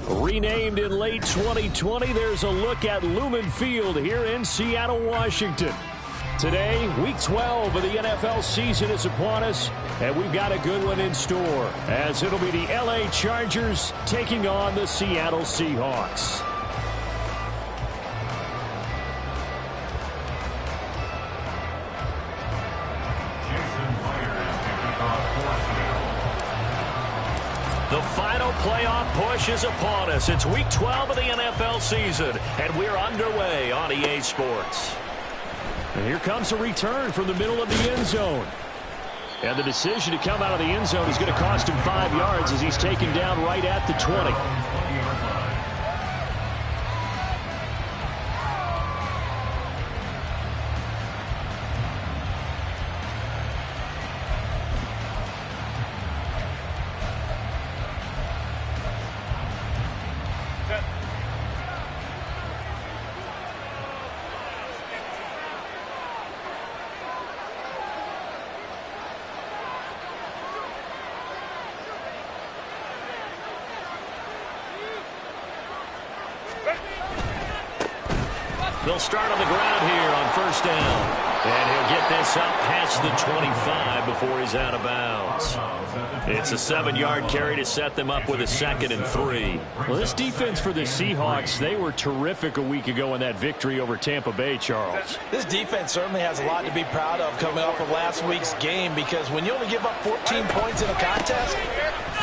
Renamed in late 2020, there's a look at Lumen Field here in Seattle, Washington. Today, Week 12 of the NFL season is upon us, and we've got a good one in store, as it'll be the LA Chargers taking on the Seattle Seahawks. The final playoff push is upon us. It's Week 12 of the NFL season, and we're underway on EA Sports. And here comes a return from the middle of the end zone. And the decision to come out of the end zone is going to cost him 5 yards as he's taken down right at the 20. They'll start on the ground here on first down. And he'll get this up past the 25 before he's out of bounds. It's a 7-yard carry to set them up with a 2nd and 3. Well, this defense for the Seahawks, they were terrific a week ago in that victory over Tampa Bay, Charles. This defense certainly has a lot to be proud of coming off of last week's game, because when you only give up 14 points in a contest,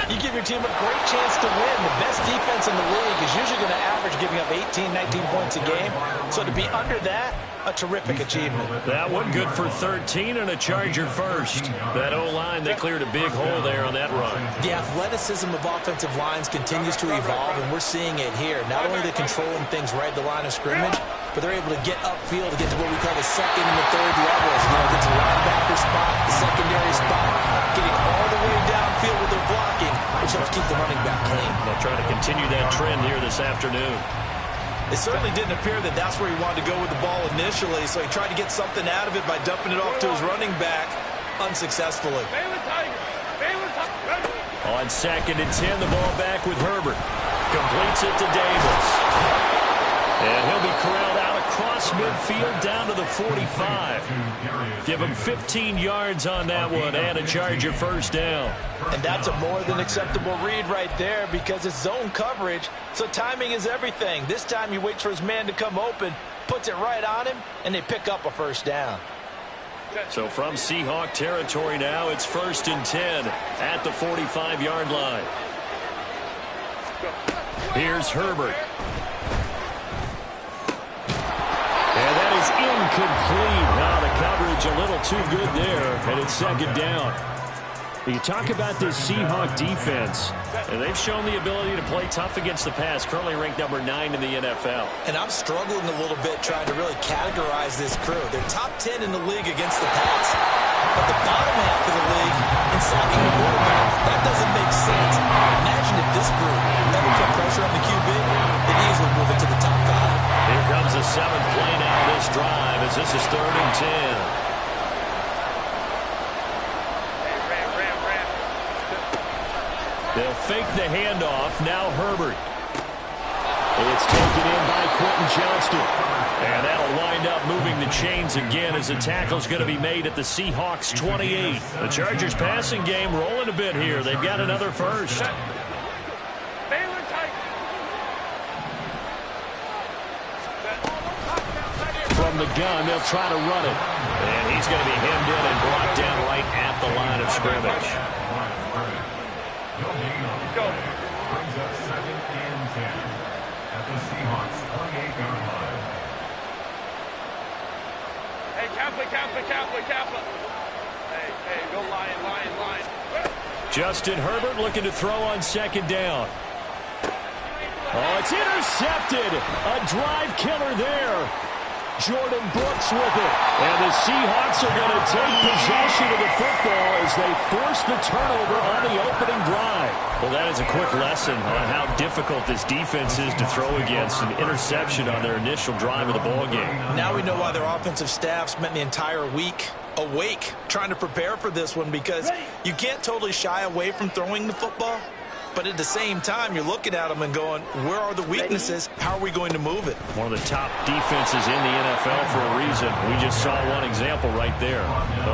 you give your team a great chance to win. The best defense in the league is usually going to average giving up 18, 19 points a game. So to be under that, a terrific achievement. That one good for 13 and a Charger first. That O-line, they cleared a big hole there on that run. The athleticism of offensive lines continues to evolve, and we're seeing it here. Not only are they controlling things right at the line of scrimmage, but they're able to get upfield to get to what we call the second and the third levels. You know, get to the linebacker spot, the secondary spot, getting all the way downfield with their blocking, which helps keep the running back clean. They'll try to continue that trend here this afternoon. It certainly didn't appear that that's where he wanted to go with the ball initially, so he tried to get something out of it by dumping it off to his running back unsuccessfully. On 2nd and 10, the ball back with Herbert. Completes it to Davis. And he'll be corralled out across midfield down to the 45. Give him 15 yards on that one and a Charger first down. And that's a more than acceptable read right there, because it's zone coverage, so timing is everything. This time he waits for his man to come open, puts it right on him, and they pick up a first down. So from Seahawk territory now, it's 1st and 10 at the 45-yard line. Here's Herbert. And that is incomplete. Now the coverage a little too good there, and it's 2nd down. You talk about this Seahawk defense, and they've shown the ability to play tough against the pass, currently ranked number 9 in the NFL. And I'm struggling a little bit trying to really categorize this crew. They're top 10 in the league against the pass, but the bottom half of the league in sacking the quarterback, that doesn't make sense. Imagine if this group never put pressure on the QB, they'd easily move it to the top 5. Here comes the 7th play now of this drive, as this is 3rd and 10. They'll fake the handoff. Now Herbert. It's taken in by Quentin Johnston. And that'll wind up moving the chains again as the tackle's going to be made at the Seahawks 28. The Chargers passing game rolling a bit here. They've got another first. From the gun, they'll try to run it. And he's going to be hemmed in and brought down right at the line of scrimmage. Go. Brings up 2nd and 10 at the Seahawks 28-yard line. Hey, Kappa. Hey, go line. Justin Herbert looking to throw on 2nd down. Oh, it's intercepted. A drive killer there. Jordan Brooks with it. And the Seahawks are going to take possession of the football as they force the turnover on the opening drive. Well, that is a quick lesson on how difficult this defense is to throw against an interception on their initial drive of the ball game. Now we know why their offensive staff spent the entire week awake trying to prepare for this one, because you can't totally shy away from throwing the football, But at the same time, you're looking at them and going, where are the weaknesses? How are we going to move it? One of the top defenses in the NFL for a reason. We just saw one example right there.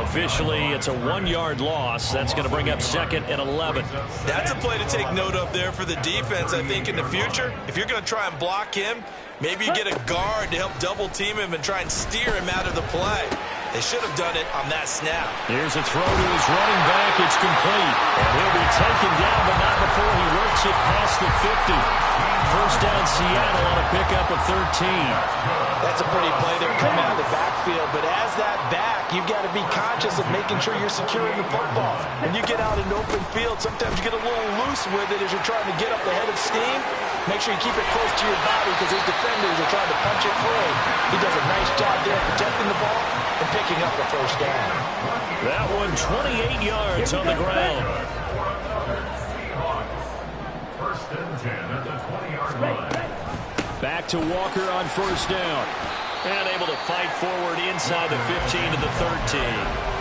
Officially, it's a 1-yard loss. That's going to bring up 2nd and 11. That's a play to take note of there for the defense, I think, in the future. If you're going to try and block him, maybe you get a guard to help double team him and try and steer him out of the play. They should have done it on that snap. Here's a throw to his running back. It's complete. And he'll be taken down, but not before he works it past the 50. First down Seattle on a pickup of 13. That's a pretty play there coming out of the backfield. But as that back, you've got to be conscious of making sure you're securing the football. When you get out in open field, sometimes you get a little loose with it as you're trying to get up the head of steam. Make sure you keep it close to your body because his defenders are trying to punch it free. He does a nice job there protecting the ball and picking up the first down. That one 28 yards on the ground. First and 10 at the 20-yard line. Back to Walker on first down. And able to fight forward inside the 15 to the 13.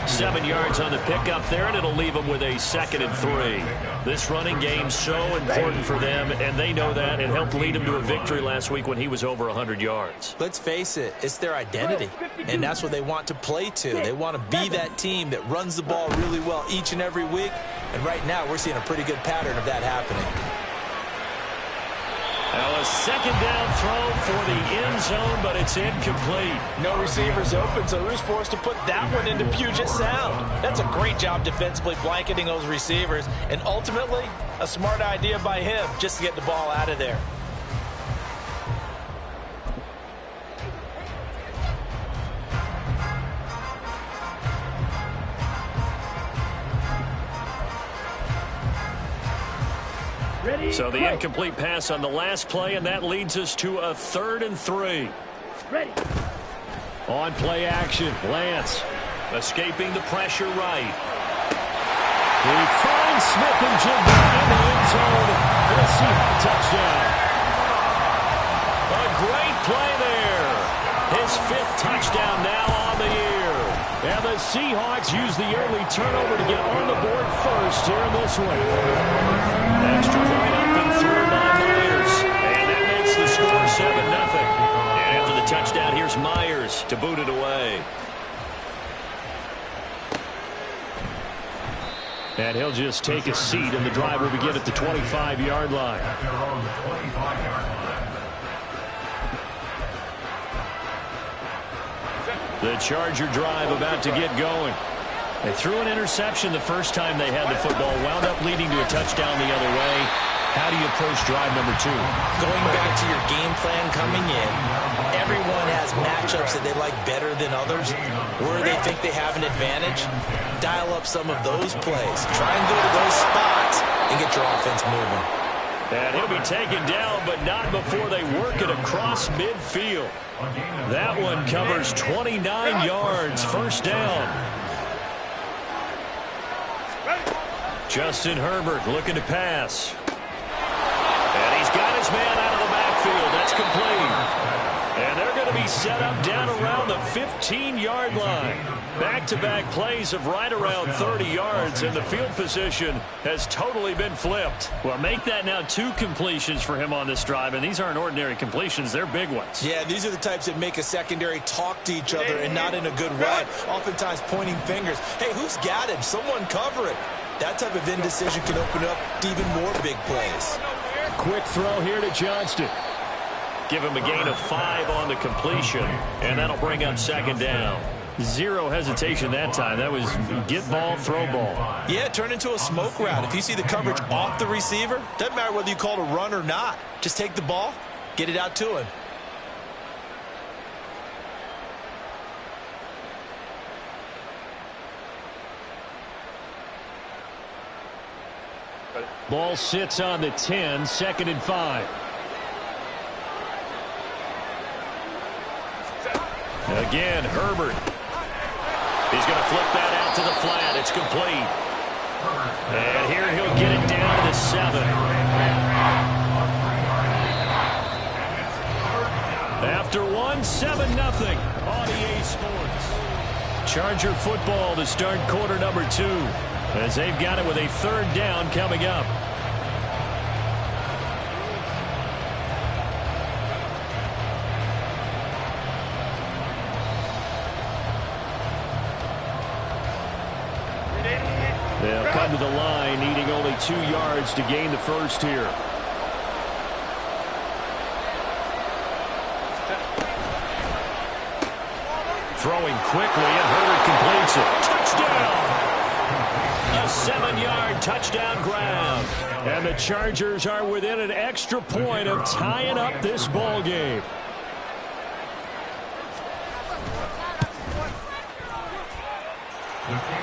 7 yards on the pickup there, and it'll leave them with a 2nd and 3. This running game's so important for them, and they know that. It helped lead them to a victory last week when he was over 100 yards. Let's face it, it's their identity, and that's what they want to play to. They want to be that team that runs the ball really well each and every week, and right now we're seeing a pretty good pattern of that happening. Now a 2nd down throw for the end zone, but it's incomplete. No receivers open, so Rue's forced to put that one into Puget Sound. That's a great job defensively blanketing those receivers, and ultimately a smart idea by him just to get the ball out of there. So the incomplete pass on the last play, and that leads us to a 3rd and 3. Ready. On play action, Lance escaping the pressure right. He finds Smith and Jigba in the end zone for a Seahawks touchdown. A great play there. His 5th touchdown now on the year. And the Seahawks use the early turnover to get on the board first here in this one. Extra point up and through by Myers. And that makes the score 7-0. And after the touchdown, here's Myers to boot it away. And he'll just take a seat, and the drive will begin at the 25-yard line. The Charger drive about to get going. They threw an interception the first time they had the football, wound up leading to a touchdown the other way. How do you approach drive number 2? Going back to your game plan coming in, everyone has matchups that they like better than others. Where they think they have an advantage, dial up some of those plays. Try and go to those spots and get your offense moving. And he'll be taken down, but not before they work it across midfield. That one covers 29 yards, first down. Justin Herbert looking to pass. And he's got his man out of the backfield. That's complete. And they're going to be set up down around the 15-yard line. Back-to-back plays of right around 30 yards, and the field position has totally been flipped. Well, make that now 2 completions for him on this drive, and these aren't ordinary completions. They're big ones. Yeah, these are the types that make a secondary talk to each other and not in a good way. Oftentimes pointing fingers. Hey, who's got him? Someone cover it. That type of indecision can open up to even more big plays. Quick throw here to Johnston. Give him a gain of 5 on the completion, and that'll bring up 2nd down. 0 hesitation that time. That was get ball, throw ball. Yeah, turn into a smoke route. If you see the coverage off the receiver, doesn't matter whether you call it a run or not. Just take the ball, get it out to him. Ball sits on the 10, 2nd and 5. Again, Herbert. He's going to flip that out to the flat. It's complete. And here he'll get it down to the 7. After 1, 7-0 on EA Sports. Charger football to start quarter number 2. As they've got it with a 3rd down coming up. They'll come to the line, needing only 2 yards to gain the first here. Throwing quickly, and Herbert completes it. Touchdown! A 7-yard touchdown grab. And the Chargers are within an extra point of tying up this ball game.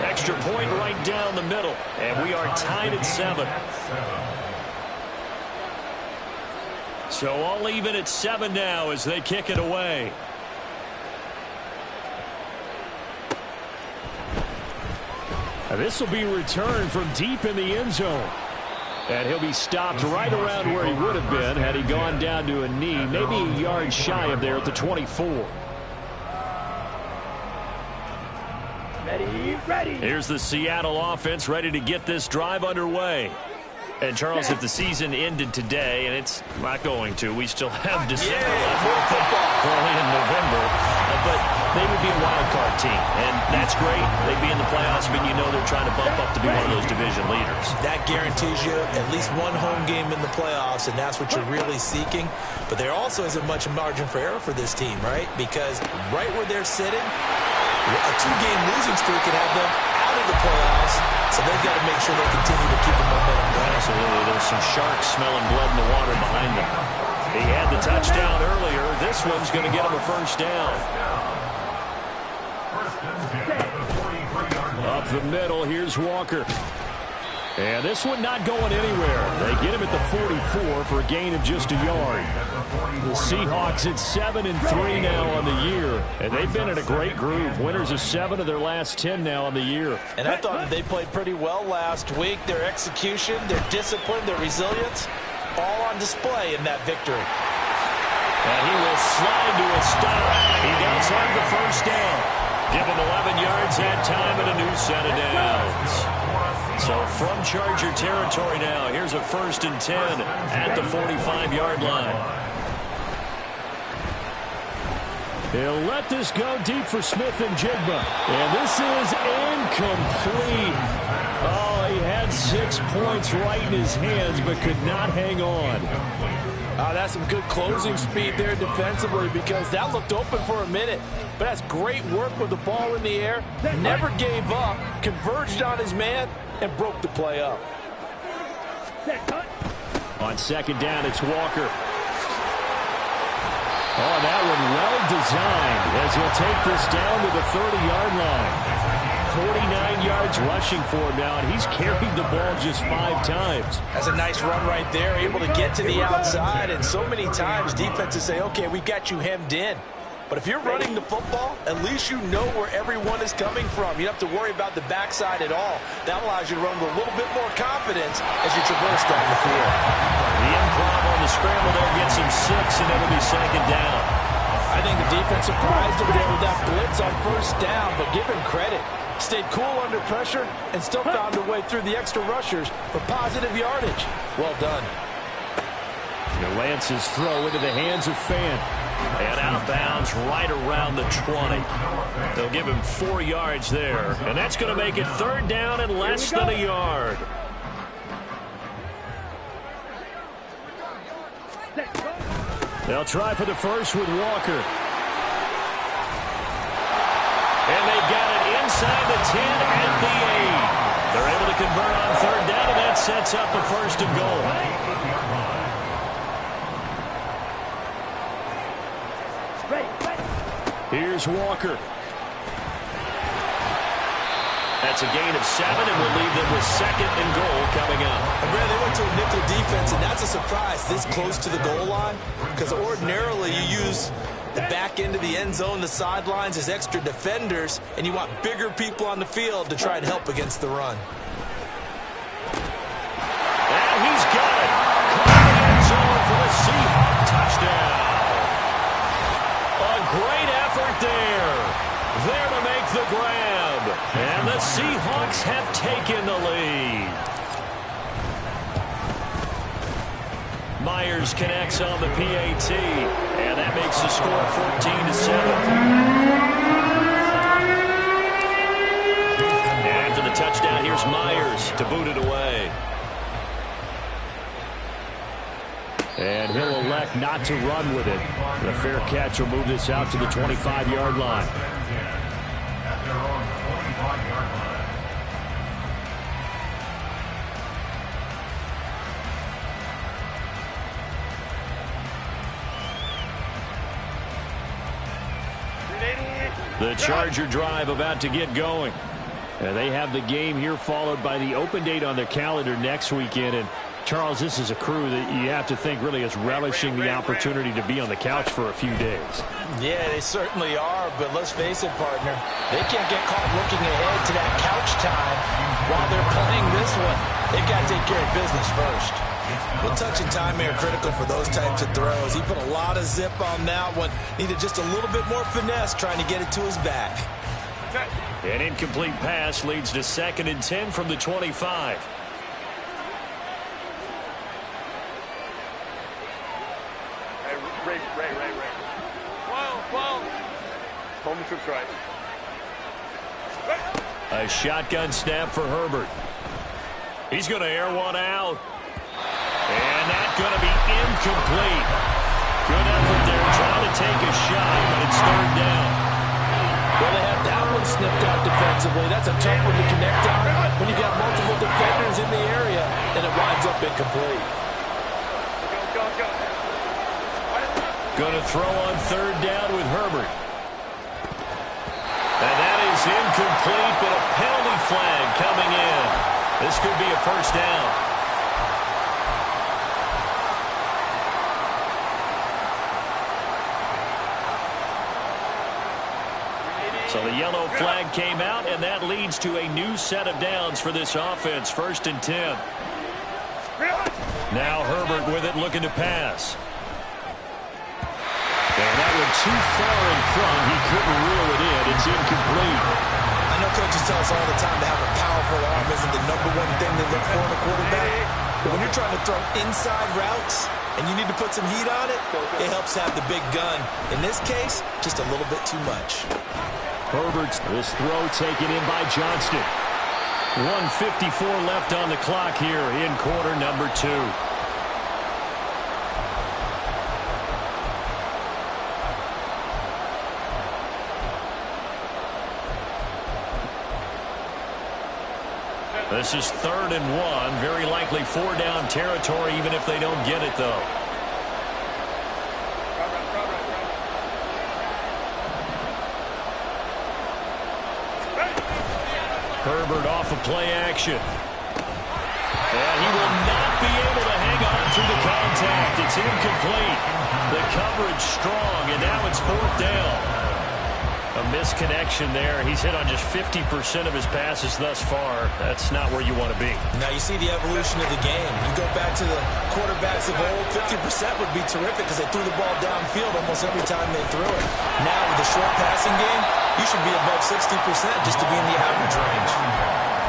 Extra point right down the middle, and we are tied at 7. So all even at 7 now as they kick it away. This will be returned from deep in the end zone. And he'll be stopped right around where he would have been had he gone down to a knee, maybe a yard shy of there at the 24. Ready. Here's the Seattle offense ready to get this drive underway. And, Charles, if the season ended today, and it's not going to, we still have December left, early in November, but they would be a wild card team, and that's great. They'd be in the playoffs, but you know they're trying to bump up to be one of those division leaders. That guarantees you at least one home game in the playoffs, and that's what you're really seeking. But there also isn't much margin for error for this team, right? Because right where they're sitting, a 2-game losing streak could have them out of the playoffs, so they've got to make sure they continue to keep the momentum going. Absolutely. There's some sharks smelling blood in the water behind them. He had the touchdown earlier. This one's going to get him a first down. Up the middle, here's Walker. And this one not going anywhere. They get him at the 44 for a gain of just a yard. The Seahawks at 7-3 now on the year. And they've been in a great groove. Winners of 7 of their last 10 now on the year. And I thought that they played pretty well last week. Their execution, their discipline, their resilience, all on display in that victory. And he will slide to a stop. He does have the first down. Given 11 yards that time and a new set of downs. So from Charger territory now, here's a 1st and 10 at the 45-yard line. He'll let this go deep for Smith and Jigba. And this is incomplete. Oh, he had 6 points right in his hands, but could not hang on. That's some good closing speed there defensively, because that looked open for a minute. But that's great work with the ball in the air. Never gave up, converged on his man, and broke the play up. On 2nd down, it's Walker. Oh, that one well designed as he'll take this down to the 30-yard line. 49 yards rushing for him now, and he's carried the ball just 5 times. That's a nice run right there, able to get to the outside, and so many times defenses say, okay, we got you hemmed in. But if you're running the football, at least you know where everyone is coming from. You don't have to worry about the backside at all. That allows you to run with a little bit more confidence as you traverse down the field. The improv on the scramble there gets him 6, and it'll be 2nd down. I think the defense surprised him there with that blitz on 1st down, but give him credit. Stayed cool under pressure and still found a way through the extra rushers for positive yardage. Well done. Lance's throw into the hands of Fant. And out of bounds right around the 20. They'll give him 4 yards there. And that's going to make it 3rd down and less than a yard. They'll try for the first with Walker. And they got it inside the 10 and the 8. They're able to convert on 3rd down, and that sets up a 1st and goal. Here's Walker. That's a gain of 7, and we'll leave them with 2nd and goal coming up. And Brad, they went to a nickel defense, and that's a surprise this close to the goal line, because ordinarily you use the back end of the end zone, the sidelines as extra defenders, and you want bigger people on the field to try and help against the run. And he's got it. Caught in the end zone for the Seahawks touchdown. A great effort there. There to make the grab. And the Seahawks have taken the lead. Myers connects on the PAT. And that makes the score 14-7. And after the touchdown, here's Myers. Myers to boot it away. And he'll elect not to run with it. The fair catch will move this out to the 25-yard line. At their own 25-yard line. The Charger drive about to get going. And they have the game here followed by the open date on their calendar next weekend. And Charles, this is a crew that you have to think really is relishing the opportunity to be on the couch for a few days. Yeah, they certainly are, but let's face it, partner. They can't get caught looking ahead to that couch time while they're playing this one. They've got to take care of business first. Well, touch and timing are critical for those types of throws. He put a lot of zip on that one. Needed just a little bit more finesse trying to get it to his back. An incomplete pass leads to 2nd and 10 from the 25. Ray. Well. Home trip right. A shotgun snap for Herbert. He's going to air one out. And that's going to be incomplete. Good effort there trying to take a shot, but it's 3rd down. Well, they have that one snipped out defensively. That's a tough one to connect on when you got multiple defenders in the area, and it winds up incomplete. Go. Going to throw on 3rd down with Herbert. And that is incomplete, but a penalty flag coming in. This could be a 1st down. So the yellow flag came out, and that leads to a new set of downs for this offense. 1st and 10. Now Herbert with it, looking to pass. And that one too far in front. He couldn't reel it in. It's incomplete. I know coaches tell us all the time to have a powerful arm isn't the #1 thing they look for in a quarterback. But when you're trying to throw inside routes and you need to put some heat on it, it helps have the big gun. In this case, just a little bit too much. Herbert's this throw taken in by Johnston. 1:54 left on the clock here in quarter number 2. This is 3rd and 1. Very likely 4-down territory, even if they don't get it, though. Herbert off of play action. And he will not be able to hang on through the contact. It's incomplete. The coverage strong, and now it's 4th down. A misconnection there. He's hit on just 50% of his passes thus far. That's not where you want to be. Now you see the evolution of the game. You go back to the quarterbacks of old, 50% would be terrific because they threw the ball downfield almost every time they threw it. Now with the short passing game, you should be above 60% just to be in the average range.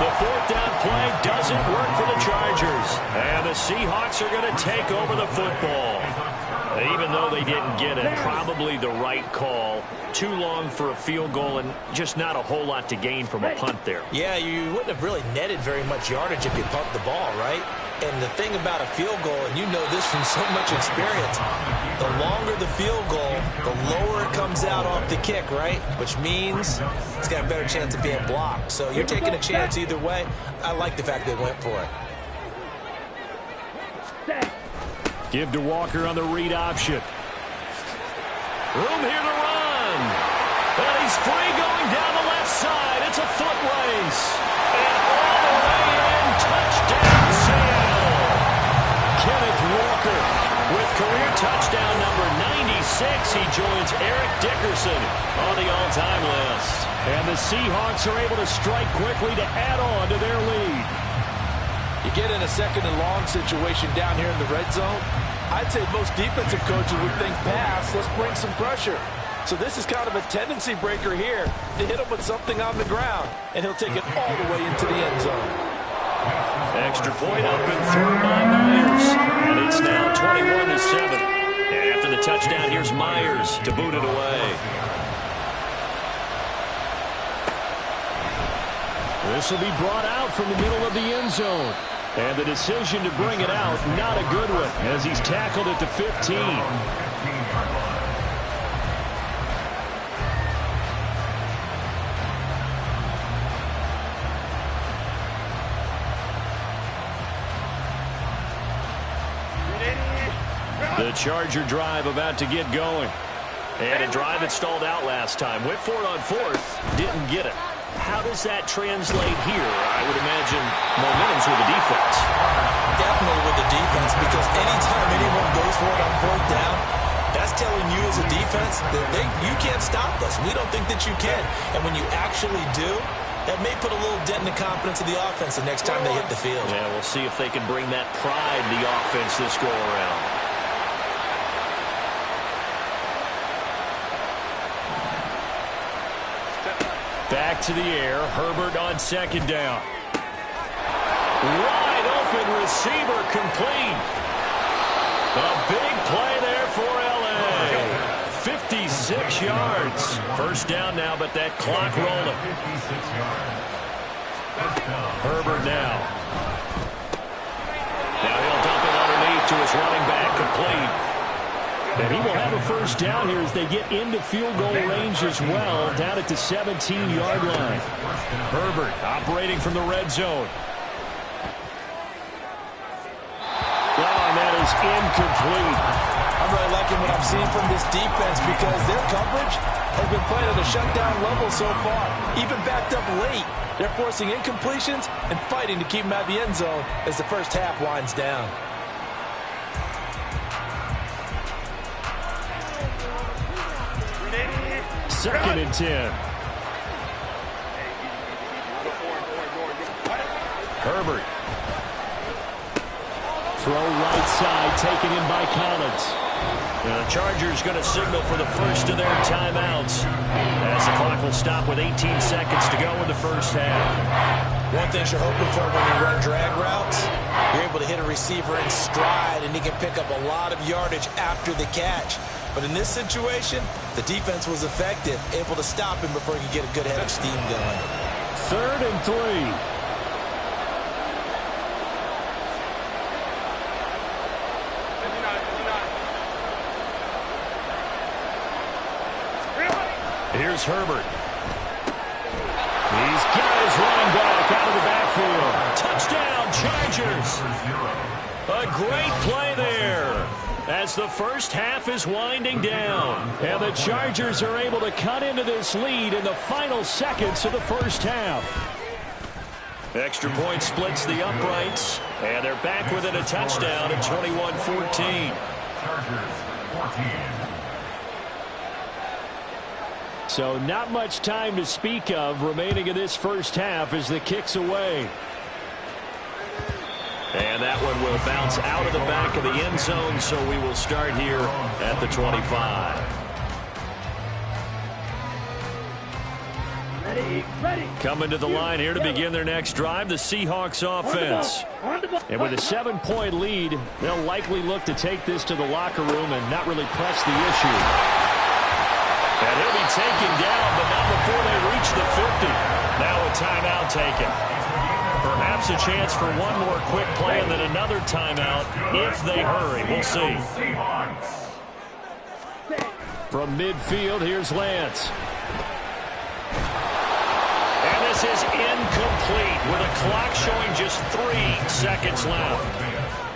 The 4th down play doesn't work for the Chargers. And the Seahawks are going to take over the football. Even though they didn't get it, probably the right call. Too long for a field goal and just not a whole lot to gain from a punt there. Yeah, you wouldn't have really netted very much yardage if you pumped the ball, right? And the thing about a field goal, and you know this from so much experience, the longer the field goal, the lower it comes out off the kick, right? Which means it's got a better chance of being blocked. So you're taking a chance either way. I like the fact they went for it. Give to Walker on the read option. Room here to run. And he's free going down the left side. It's a foot race. And all the way in. Touchdown, Seattle. Kenneth Walker with career touchdown number 96. He joins Eric Dickerson on the all-time list. And the Seahawks are able to strike quickly to add on to their lead. You get in a 2nd and long situation down here in the red zone, I'd say most defensive coaches would think pass, let's bring some pressure. So this is kind of a tendency breaker here to hit him with something on the ground, and he'll take it all the way into the end zone. Extra point up and through by Myers. And it's now 21-7. And after the touchdown, here's Myers to boot it away. This will be brought out from the middle of the end zone. And the decision to bring it out, not a good one, as he's tackled at the 15. The Charger drive about to get going. And a drive that stalled out last time. Went for it on fourth, didn't get it. How does that translate here? I would imagine momentum's with the defense. Definitely with the defense, because anytime anyone goes for it on fourth down, that's telling you as a defense that you can't stop us. We don't think that you can. And when you actually do, that may put a little dent in the confidence of the offense the next time they hit the field. Yeah, we'll see if they can bring that pride in the offense this go around. Back to the air. Herbert on second down. Wide open receiver complete. A big play there for L.A. 56 yards. First down now, but that clock rolling. Herbert now. Now he'll dump it underneath to his running back, complete. And he will have a first down here as they get into field goal range as well, down at the 17-yard line. Herbert operating from the red zone. And that is incomplete. I'm really liking what I'm seeing from this defense because their coverage has been playing at a shutdown level so far. Even backed up late, they're forcing incompletions and fighting to keep them out of the end zone as the first half winds down. Second and 10. Herbert. Throw right side, taken in by Collins. And the Chargers going to signal for the first of their timeouts as the clock will stop with 18 seconds to go in the first half. One thing you're hoping for when you run drag routes, you're able to hit a receiver in stride, and he can pick up a lot of yardage after the catch. But in this situation, the defense was effective, able to stop him before he could get a good head of steam going. 3rd and 3. Here's Herbert. He's got his running back out of the backfield. Touchdown, Chargers. A great play there as the first half is winding down. And the Chargers are able to cut into this lead in the final seconds of the first half. Extra point splits the uprights, and they're back within a touchdown at 21-14. Chargers 14. So not much time to speak of remaining in this first half as the kick's away. And that one will bounce out of the back of the end zone, so we will start here at the 25. Coming to the line here to begin their next drive, the Seahawks offense. And with a 7-point lead, they'll likely look to take this to the locker room and not really press the issue. And he'll be taken down, but not before they reach the 50. Now a timeout taken. Perhaps a chance for one more quick play and then another timeout if they hurry. We'll see. From midfield, here's Lance. And this is incomplete with a clock showing just 3 seconds left.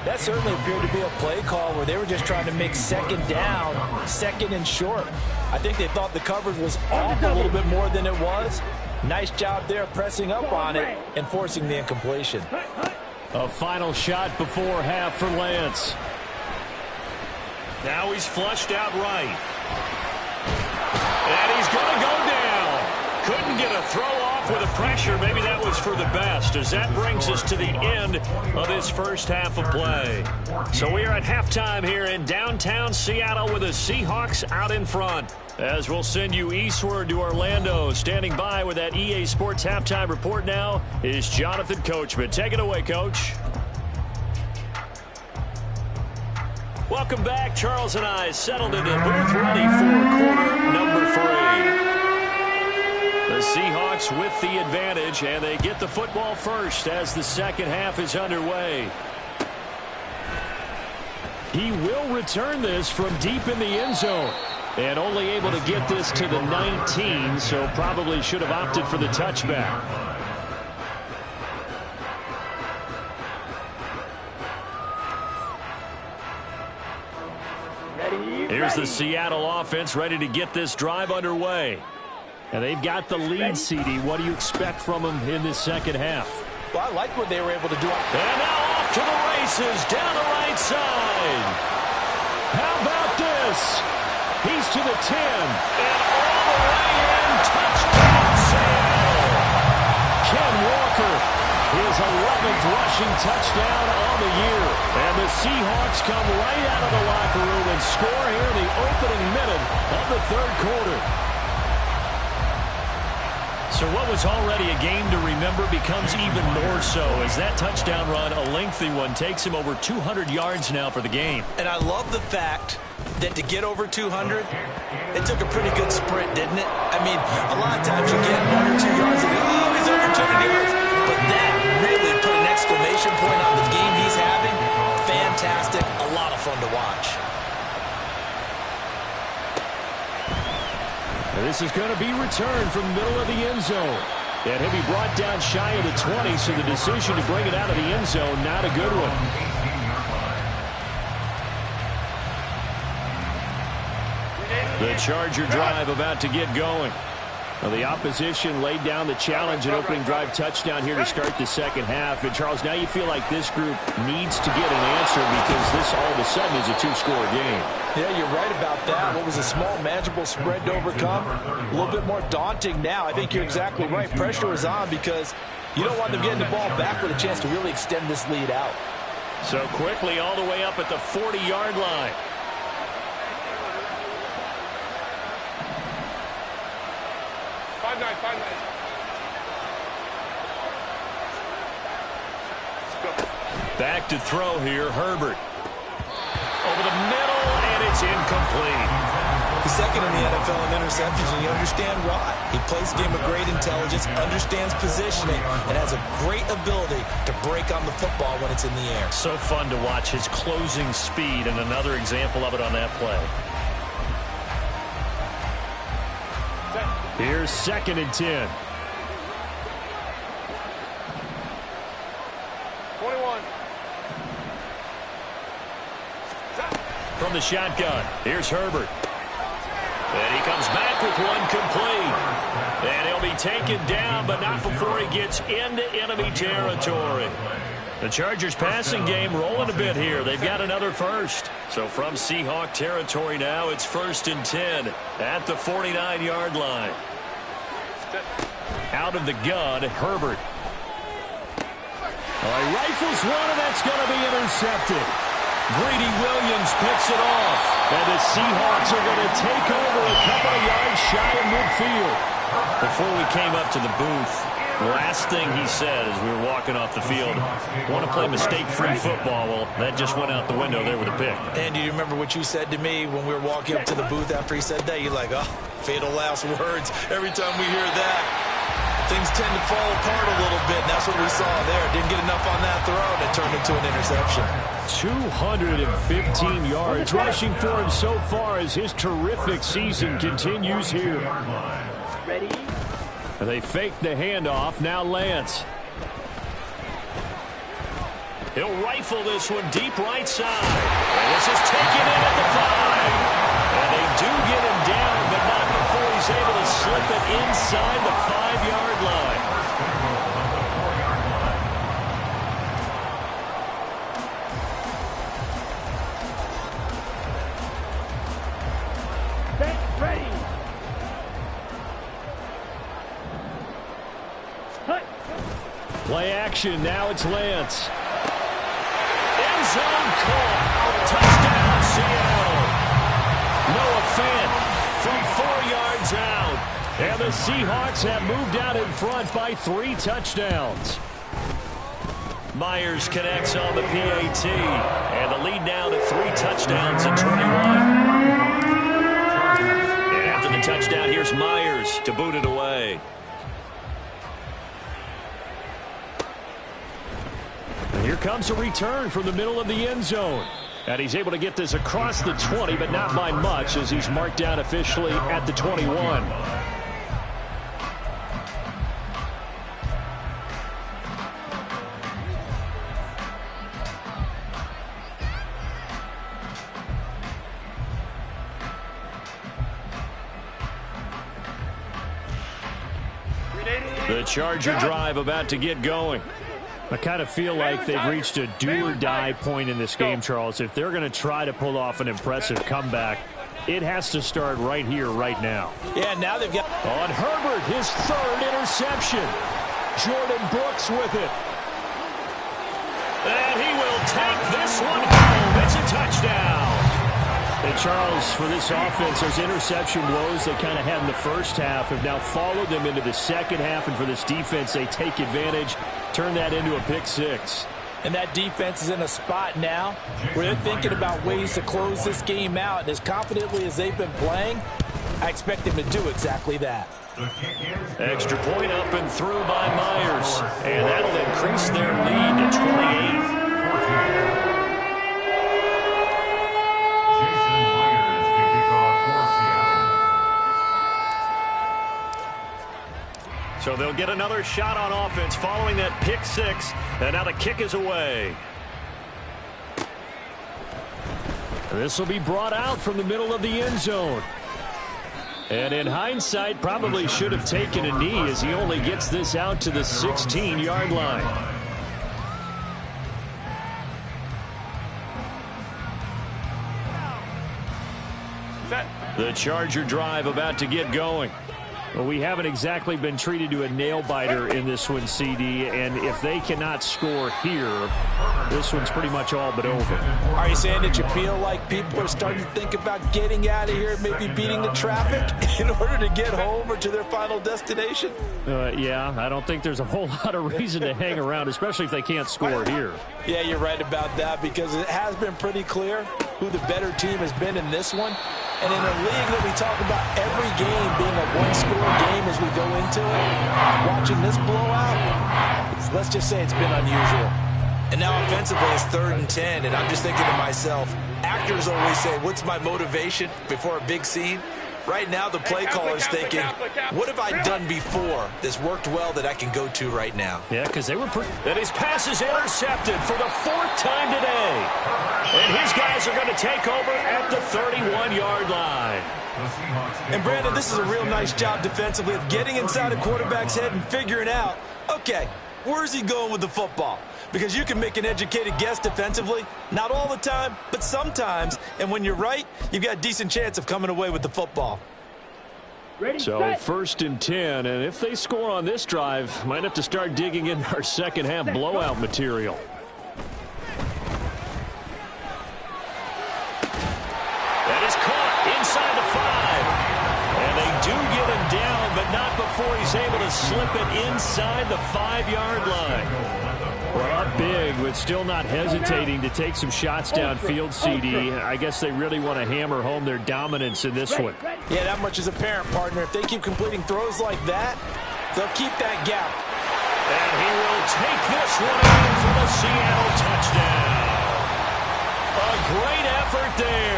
That certainly appeared to be a play call where they were just trying to make second down, second and short. I think they thought the coverage was off a little bit more than it was. Nice job there pressing up on it and forcing the incompletion. A final shot before half for Lance. Now he's flushed out right. And he's going to go down. Couldn't get a throw off with the pressure. Maybe that was for the best, as that brings us to the end of this first half of play. So we are at halftime here in downtown Seattle with the Seahawks out in front. As we'll send you eastward to Orlando. Standing by with that EA Sports halftime report now is Jonathan Coachman. Take it away, Coach. Welcome back. Charles and I settled into the booth ready for quarter number 3. The The Seahawks with the advantage, and they get the football first as the second half is underway. He will return this from deep in the end zone. And only able to get this to the 19, so probably should have opted for the touchback. Here's the Seattle offense ready to get this drive underway. And they've got the lead, CD. What do you expect from them in this second half? Well, I like what they were able to do. And now off to the races down the right side. How about this? He's to the 10. And all the way in. Touchdown, Seattle. Ken Walker, his 11th rushing touchdown on the year. And the Seahawks come right out of the locker room and score here in the opening minute of the third quarter. So what was already a game to remember becomes even more so as that touchdown run, a lengthy one, takes him over 200 yards now for the game. And I love the fact that to get over 200, it took a pretty good sprint, didn't it? I mean, a lot of times you get 1 or 2 yards and you go, oh, he's over 200 yards. But that really put an exclamation point on the game he's having. Fantastic. A lot of fun to watch. This is going to be returned from the middle of the end zone. And he'll be brought down shy of the 20, so the decision to bring it out of the end zone, not a good one. The Charger drive about to get going. Well, the opposition laid down the challenge and opening drive touchdown here to start the second half. And, Charles, now you feel like this group needs to get an answer because this all of a sudden is a two-score game. Yeah, you're right about that. What was a small, manageable spread to overcome, a little bit more daunting now. I think you're exactly right. Pressure is on because you don't want them getting the ball back with a chance to really extend this lead out. So quickly all the way up at the 40-yard line. Back to throw here, Herbert. Over the middle, and it's incomplete. He's second in the NFL in interceptions, and you understand why. He plays a game of great intelligence, understands positioning, and has a great ability to break on the football when it's in the air. So fun to watch his closing speed, and another example of it on that play. Here's 2nd and 10. 21. From the shotgun, here's Herbert. And he comes back with one complete. And he'll be taken down, but not before he gets into enemy territory. The Chargers passing game rolling a bit here. They've got another first. So from Seahawk territory now, it's 1st and 10 at the 49-yard line. Out of the gun, Herbert. All right, rifles one, and that's going to be intercepted. Greedy Williams picks it off. And the Seahawks are going to take over a couple of yards shy of midfield. Before we came up to the booth, the last thing he said as we were walking off the field, want to play mistake-free football. Well, that just went out the window there with a pick. And do you remember what you said to me when we were walking up to the booth after he said that? You're like, oh, fatal last words. Every time we hear that, things tend to fall apart a little bit, and that's what we saw there. Didn't get enough on that throw, and it turned into an interception. 215 yards rushing for him so far as his terrific season continues here. Ready? They fake the handoff. Now Lance. He'll rifle this one deep right side. And this is taken in at the 5. And they do get him down, but not before he's able to slip it inside the 5-yard line. Ready? Play action. Now it's Lance. End zone call. Touchdown, Seattle. Noah Fant from 4 yards out. And the Seahawks have moved out in front by 3 touchdowns. Myers connects on the PAT. And the lead now to 3 touchdowns at 21. And after the touchdown, here's Myers to boot it away. Here comes a return from the middle of the end zone. And he's able to get this across the 20, but not by much, as he's marked down officially at the 21. The Charger drive about to get going. I kind of feel like they've reached a do-or-die point in this game, Charles. If they're going to try to pull off an impressive comeback, it has to start right here, right now. Yeah, now they've got... On Herbert, his third interception. Jordan Brooks with it. And he will take this one home. It's a touchdown. And Charles, for this offense, those interception woes they kind of had in the first half have now followed them into the second half. And for this defense, they take advantage, turn that into a pick six. And that defense is in a spot now where they're thinking about ways to close this game out. And as confidently as they've been playing, I expect them to do exactly that. Extra point up and through by Myers. And that'll increase their lead to 28. So they'll get another shot on offense following that pick six. And now the kick is away. This will be brought out from the middle of the end zone. And in hindsight, probably should have taken a knee as he only gets this out to the 16-yard line. The Charger drive about to get going. Well, we haven't exactly been treated to a nail-biter in this one, CD, and if they cannot score here, this one's pretty much all but over. Are you saying that you feel like people are starting to think about getting out of here, maybe beating the traffic in order to get home or to their final destination? Yeah, I don't think there's a whole lot of reason to hang around, especially if they can't score here. Yeah, you're right about that, because it has been pretty clear who the better team has been in this one. And in a league that we talk about every game being a one-score game as we go into it, watching this blowout, let's just say it's been unusual. And now offensively it's 3rd and 10, and I'm just thinking to myself, actors always say, what's my motivation before a big scene? Right now the play caller's thinking, what have I done before that's worked well that I can go to right now? Yeah, because they were and his pass is intercepted for the 4th time today. And his guys are going to take over at the 31-yard line. And Brandon, this is a real nice job defensively of getting inside a quarterback's head and figuring out, okay, where's he going with the football? Because you can make an educated guess defensively, not all the time, but sometimes. And when you're right, you've got a decent chance of coming away with the football. So 1st and 10, and if they score on this drive, might have to start digging in our second half blowout material. That is caught inside the 5. And they do get him down, but not before he's able to slip it inside the 5-yard line. Well, up big, but still not hesitating to take some shots downfield, CD. I guess they really want to hammer home their dominance in this one. Yeah, that much is apparent, partner. If they keep completing throws like that, they'll keep that gap. And he will take this one in for the Seattle touchdown. A great effort there.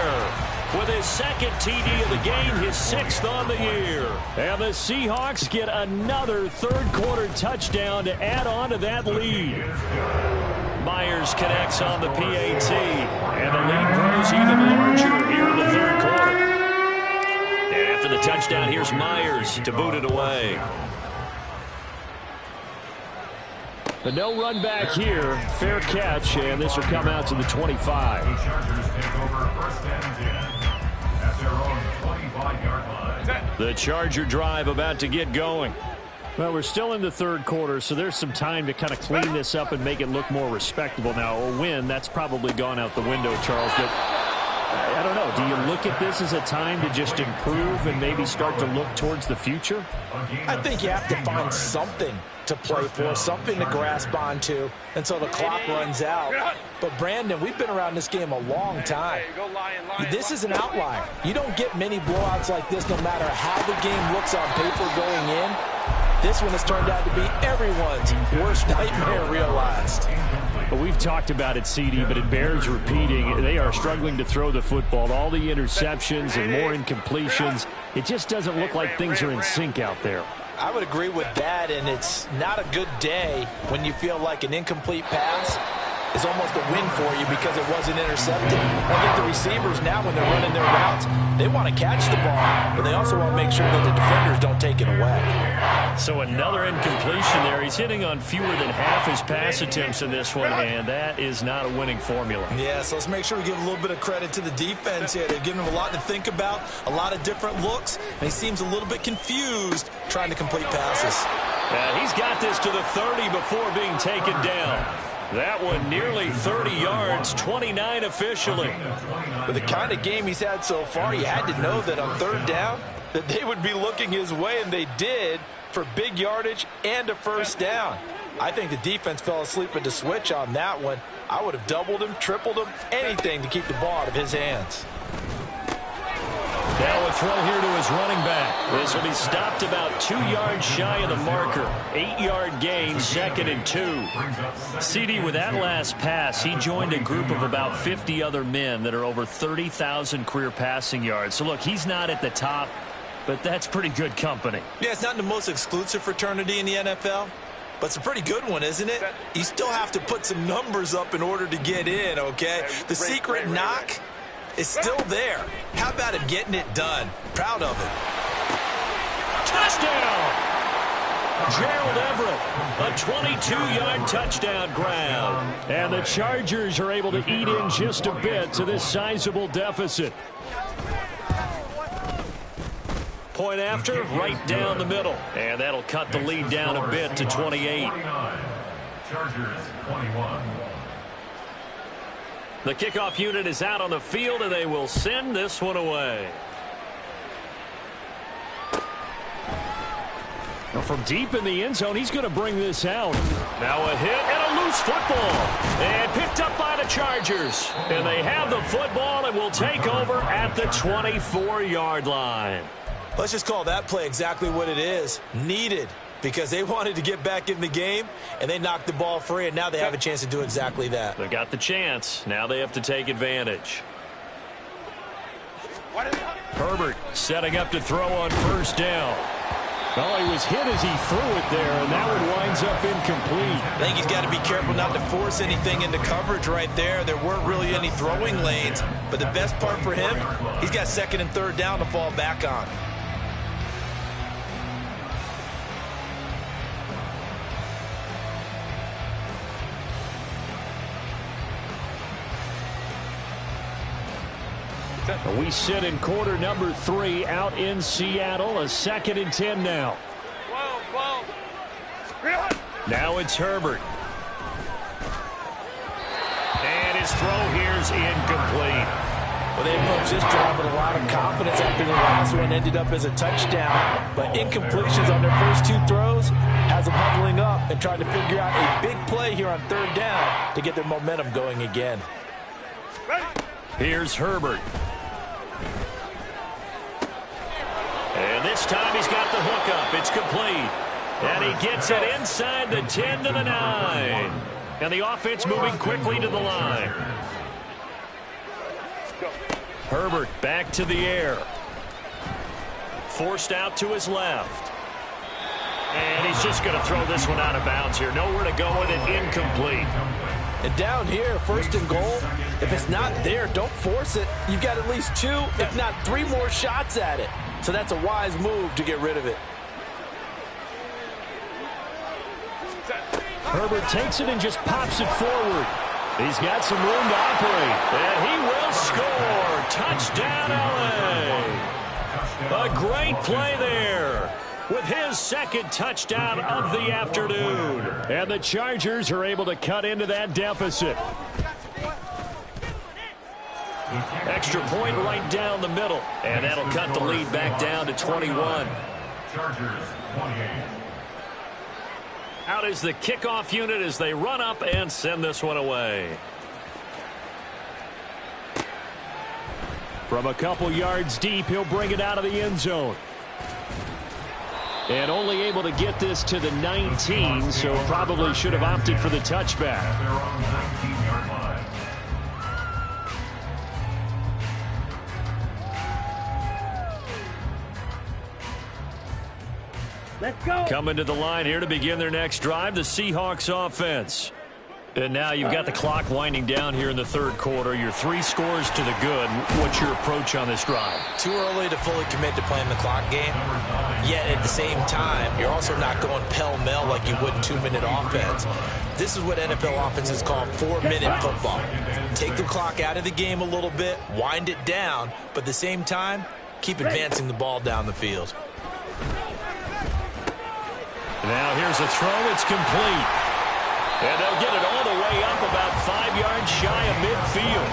With his 2nd TD of the game, his 6th on the year. And the Seahawks get another 3rd quarter touchdown to add on to that lead. Myers connects on the PAT, and the lead grows even larger here in the 3rd quarter. And after the touchdown, here's Myers to boot it away. But no run back here. Fair catch, and this will come out to the 25. The Chargers take over 1st and 10 at their own 25-yard line. The Charger drive about to get going. Well, we're still in the 3rd quarter, so there's some time to kind of clean this up and make it look more respectable. Now, a win, that's probably gone out the window, Charles, but I don't know. Do you look at this as a time to just improve and maybe start to look towards the future? I think you have to find something to play for, something to grasp onto until the clock runs out. But, Brandon, we've been around this game a long time. This is an outlier. You don't get many blowouts like this no matter how the game looks on paper going in. This one has turned out to be everyone's worst nightmare realized. Well, we've talked about it, CD, but it bears repeating. They are struggling to throw the football. All the interceptions and more incompletions. It just doesn't look like things are in sync out there. I would agree with that, and it's not a good day when you feel like an incomplete pass is almost a win for you because it wasn't intercepted. I think the receivers now, when they're running their routes, they want to catch the ball, but they also want to make sure that the defenders don't take it away. So another incompletion there. He's hitting on fewer than half his pass attempts in this one, and that is not a winning formula. Yeah, so let's make sure we give a little bit of credit to the defense here. They're giving him a lot to think about, a lot of different looks, and he seems a little bit confused trying to complete passes. He's got this to the 30 before being taken down. That one nearly 30 yards, 29 officially. With the kind of game he's had so far, you had to know that on third down that they would be looking his way, and they did, for big yardage and a first down. I think the defense fell asleep at the switch on that one. I would have doubled him, tripled him, anything to keep the ball out of his hands. Now a throw here to his running back. This will be stopped about 2 yards shy of the marker. 8-yard gain, 2nd and 2. CD, with that last pass, he joined a group of about 50 other men that are over 30,000 career passing yards. So, look, he's not at the top, but that's pretty good company. Yeah, it's not the most exclusive fraternity in the NFL, but it's a pretty good one, isn't it? You still have to put some numbers up in order to get in, okay? The secret knock is still there. How about him getting it done? Proud of it. Touchdown! Gerald Everett, a 22-yard touchdown grab. And the Chargers are able to eat in just a bit to this sizable deficit. Point after, right down the middle. And that'll cut the lead down a bit to 28. Chargers 21. The kickoff unit is out on the field, and they will send this one away. Now from deep in the end zone, he's going to bring this out. Now a hit and a loose football. And picked up by the Chargers. And they have the football and will take over at the 24-yard line. Let's just call that play exactly what it is. Needed. Because they wanted to get back in the game, and they knocked the ball free, and now they have a chance to do exactly that. They got the chance. Now they have to take advantage. Herbert setting up to throw on first down. Well, he was hit as he threw it there, and that one winds up incomplete. I think he's got to be careful not to force anything into coverage right there. There weren't really any throwing lanes, but the best part for him, he's got 2nd and 3rd down to fall back on. We sit in quarter number 3 out in Seattle. A 2nd and 10 now. Now it's Herbert. And his throw here's incomplete. Well, they approached this drive with a lot of confidence after the last one ended up as a touchdown. But incompletions on their first 2 throws has them huddling up and trying to figure out a big play here on 3rd down to get their momentum going again. Here's Herbert. And this time he's got the hook up. It's complete. And he gets it inside the 10 to the 9. And the offense moving quickly to the line. Herbert back to the air. Forced out to his left. And he's just going to throw this one out of bounds here. Nowhere to go with it. Incomplete. And down here, 1st and goal, if it's not there, don't force it. You've got at least 2, if not 3 more shots at it. So that's a wise move to get rid of it. Herbert takes it and just pops it forward. He's got some room to operate. And he will score. Touchdown, LA. A great play there with his 2nd touchdown of the afternoon. And the Chargers are able to cut into that deficit. Extra point right down the middle. And that'll cut the lead back down to 21. Chargers 28. Out is the kickoff unit as they run up and send this one away. From a couple yards deep, he'll bring it out of the end zone. And only able to get this to the 19, so probably should have opted for the touchback. At their own 19-yard line. Let's go. Coming to the line here to begin their next drive, the Seahawks offense. And now you've got the clock winding down here in the third quarter. Your 3 scores to the good. What's your approach on this drive? Too early to fully commit to playing the clock game. Yet at the same time, you're also not going pell-mell like you would in 2-minute offense. This is what NFL offenses call 4-minute football. Take the clock out of the game a little bit, wind it down, but at the same time, keep advancing the ball down the field. Now here's a throw. It's complete. And they'll get it all the way up about 5 yards shy of midfield.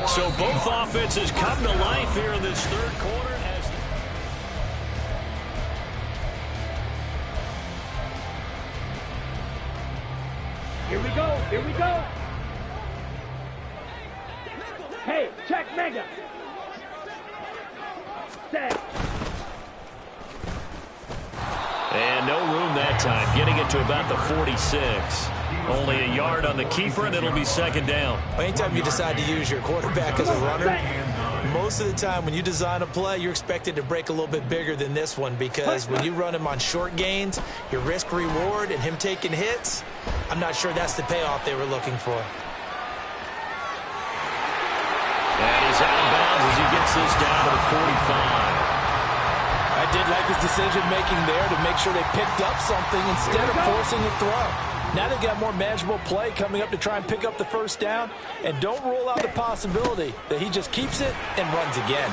So both offenses come to life here in this third quarter. Here we go. Here we go. Hey, check mega. Set. And no room that time, getting it to about the 46. Only a yard on the keeper, and it'll be second down. Anytime you decide to use your quarterback as a runner, most of the time when you design a play, you're expected to break a little bit bigger than this one, because when you run him on short gains, your risk-reward and him taking hits, I'm not sure that's the payoff they were looking for. And he's out of bounds as he gets this down to the 45. I did like his decision-making there to make sure they picked up something instead of forcing a throw. Now they've got more manageable play coming up to try and pick up the first down, and don't rule out the possibility that he just keeps it and runs again.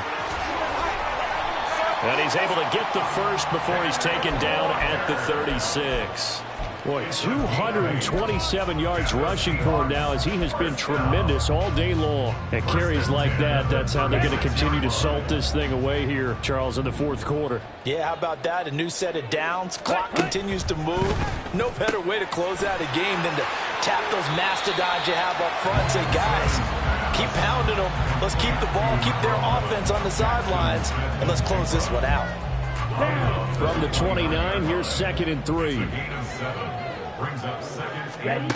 And he's able to get the first before he's taken down at the 36. Boy, 227 yards rushing for him now as he has been tremendous all day long. At carries like that, that's how they're going to continue to salt this thing away here, Charles, in the fourth quarter. Yeah, how about that? A new set of downs. Clock continues to move. No better way to close out a game than to tap those mastodons you have up front and say, guys, keep pounding them. Let's keep the ball, keep their offense on the sidelines, and let's close this one out. From the 29, here's 2nd and 3. Brings up 2nd and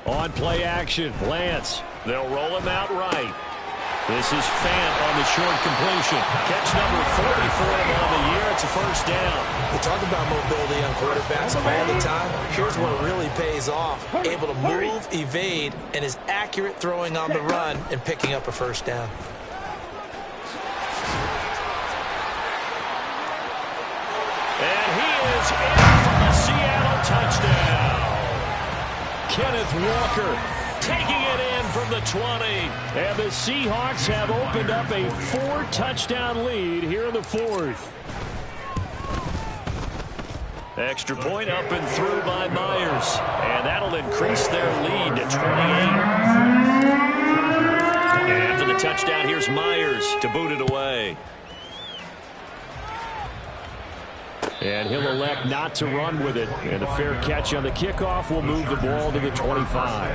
3. On play action, Lance. They'll roll him out right. This is Fant on the short completion. Catch number 40 for him on the year. It's a first down. We talk about mobility on quarterbacks all the time. Here's where it really pays off. Able to move, evade, and is accurate throwing on the run and picking up a first down. And he is in for the Seattle touchdown. Kenneth Walker taking it in from the 20. And the Seahawks have opened up a 4-touchdown lead here in the fourth. Extra point up and through by Myers. And that'll increase their lead to 28. And after the touchdown, here's Myers to boot it away. And he'll elect not to run with it. And a fair catch on the kickoff will move the ball to the 25.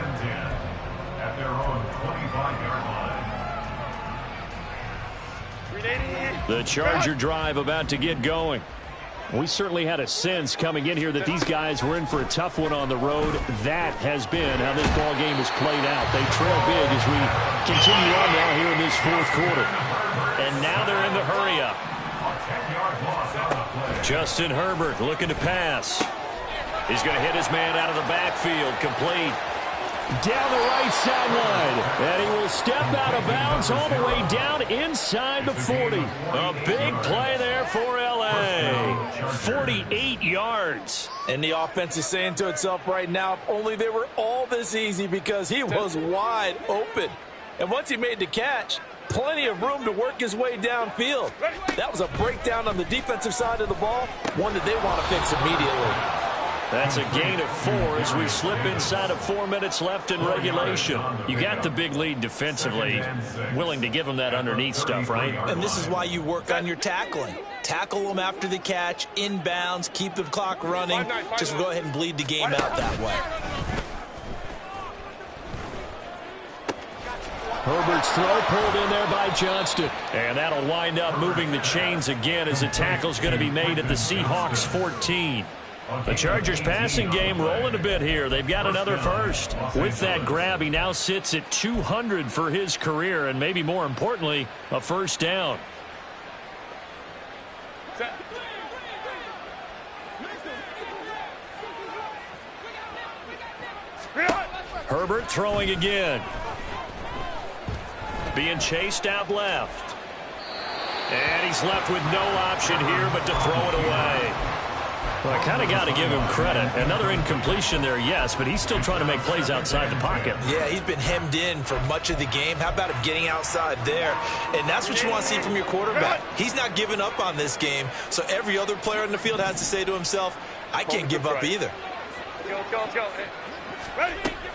At their own 25-yard line. The Charger drive about to get going. We certainly had a sense coming in here that these guys were in for a tough one on the road. That has been how this ball game has played out. They trail big as we continue on now here in this fourth quarter. And now they're in the hurry-up. Justin Herbert looking to pass. He's going to hit his man out of the backfield. Complete. Down the right sideline. And he will step out of bounds all the way down inside the 40. A big play there for L.A. 48 yards. And the offense is saying to itself right now, if only they were all this easy, because he was wide open. And once he made the catch, plenty of room to work his way downfield. That was a breakdown on the defensive side of the ball, one that they want to fix immediately. That's a gain of 4 as we slip inside of 4 minutes left in regulation. You got the big lead defensively. Willing to give them that underneath stuff, right? And this is why you work on your tackling. Tackle them after the catch, inbounds, keep the clock running. Just go ahead and bleed the game out that way. Herbert's throw pulled in there by Johnston. And that'll wind up moving the chains again as the tackle's going to be made at the Seahawks 14. The Chargers passing game rolling a bit here. They've got another first. With that grab, he now sits at 200 for his career, and maybe more importantly, a first down. Herbert throwing again. Being chased out left. And he's left with no option here but to throw it away. Well, I kind of got to give him credit. Another incompletion there, yes, but he's still trying to make plays outside the pocket. Yeah, he's been hemmed in for much of the game. How about him getting outside there? And that's what you want to see from your quarterback. He's not giving up on this game, so every other player in the field has to say to himself, I can't give up either.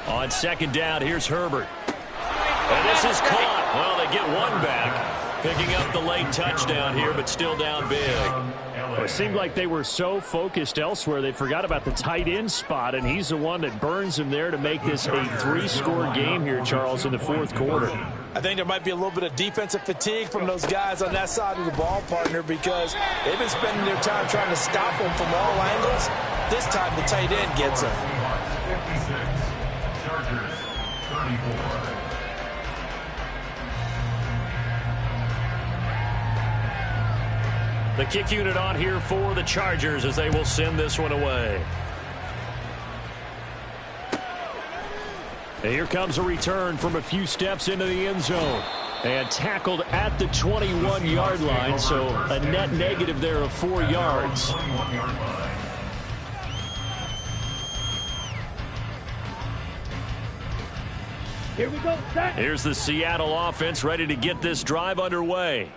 On second down, here's Herbert. And this is caught. Well, they get one back. Picking up the late touchdown here, but still down big. Well, it seemed like they were so focused elsewhere, they forgot about the tight end spot, and he's the one that burns him there to make this a 3-score game here, Charles, in the fourth quarter. I think there might be a little bit of defensive fatigue from those guys on that side of the ball, partner, because they've been spending their time trying to stop them from all angles. This time the tight end gets him. 56, Chargers 34. The kick unit on here for the Chargers as they will send this one away. And here comes a return from a few steps into the end zone. And tackled at the 21-yard line, so a net negative there of 4 yards. Here we go, set. Here's the Seattle offense ready to get this drive underway.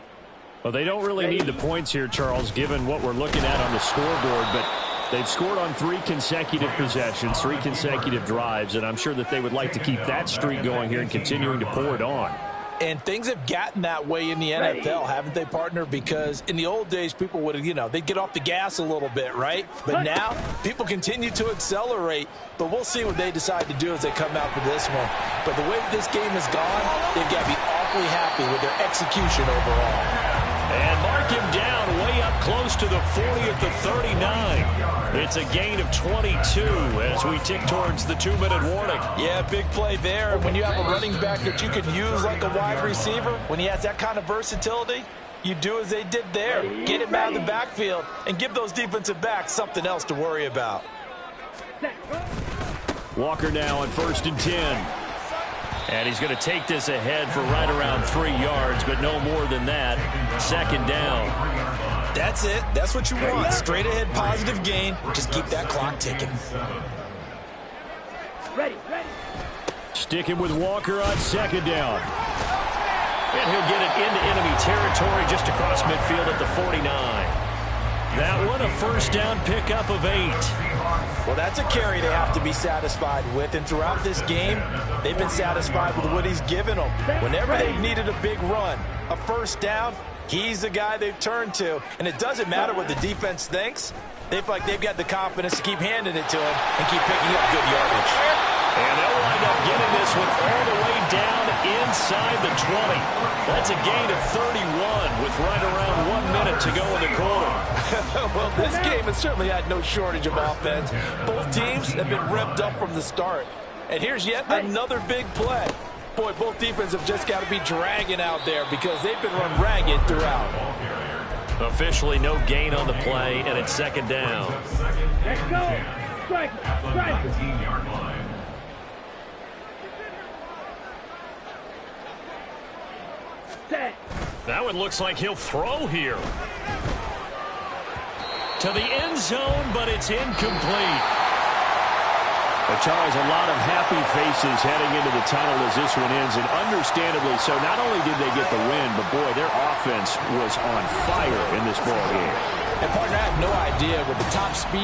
Well, they don't really need the points here, Charles, given what we're looking at on the scoreboard, but they've scored on 3 consecutive possessions, 3 consecutive drives, and I'm sure that they would like to keep that streak going here and continuing to pour it on. And things have gotten that way in the NFL, haven't they, partner? Because in the old days, people would, they'd get off the gas a little bit, right? But now, people continue to accelerate. But we'll see what they decide to do as they come out for this one. But the way this game has gone, they've got to be awfully happy with their execution overall. And mark him down way up close to the 40 at the 39. It's a gain of 22 as we tick towards the 2-minute warning. Yeah, big play there. When you have a running back that you can use like a wide receiver, when he has that kind of versatility, you do as they did there. Get him out of the backfield and give those defensive backs something else to worry about. Walker now on 1st and 10. And he's going to take this ahead for right around 3 yards, but no more than that. Second down. That's it. That's what you want. Straight ahead positive gain. Just keep that clock ticking. Ready. Sticking with Walker on second down. And he'll get it into enemy territory just across midfield at the 49. That one a first down pickup of 8. Well, that's a carry they have to be satisfied with. And throughout this game, they've been satisfied with what he's given them. Whenever they've needed a big run, a first down, he's the guy they've turned to. And it doesn't matter what the defense thinks. They feel like they've got the confidence to keep handing it to him and keep picking up good yardage. And they'll wind up getting this one all the way down inside the 20. That's a gain of 31 with right around 1 minute to go in the quarter. Well, this game has certainly had no shortage of offense. Both teams have been revved up from the start. And here's yet another big play. Boy, both defenses have just got to be dragging out there because they've been run ragged throughout. Officially no gain on the play, and it's second down. Let's go. Strike. 19-yard line. Set. That one looks like he'll throw here. To the end zone, but it's incomplete. But Charles, a lot of happy faces heading into the tunnel as this one ends, and understandably so. Not only did they get the win, but boy, their offense was on fire in this ball game. And partner, I have no idea with the top speed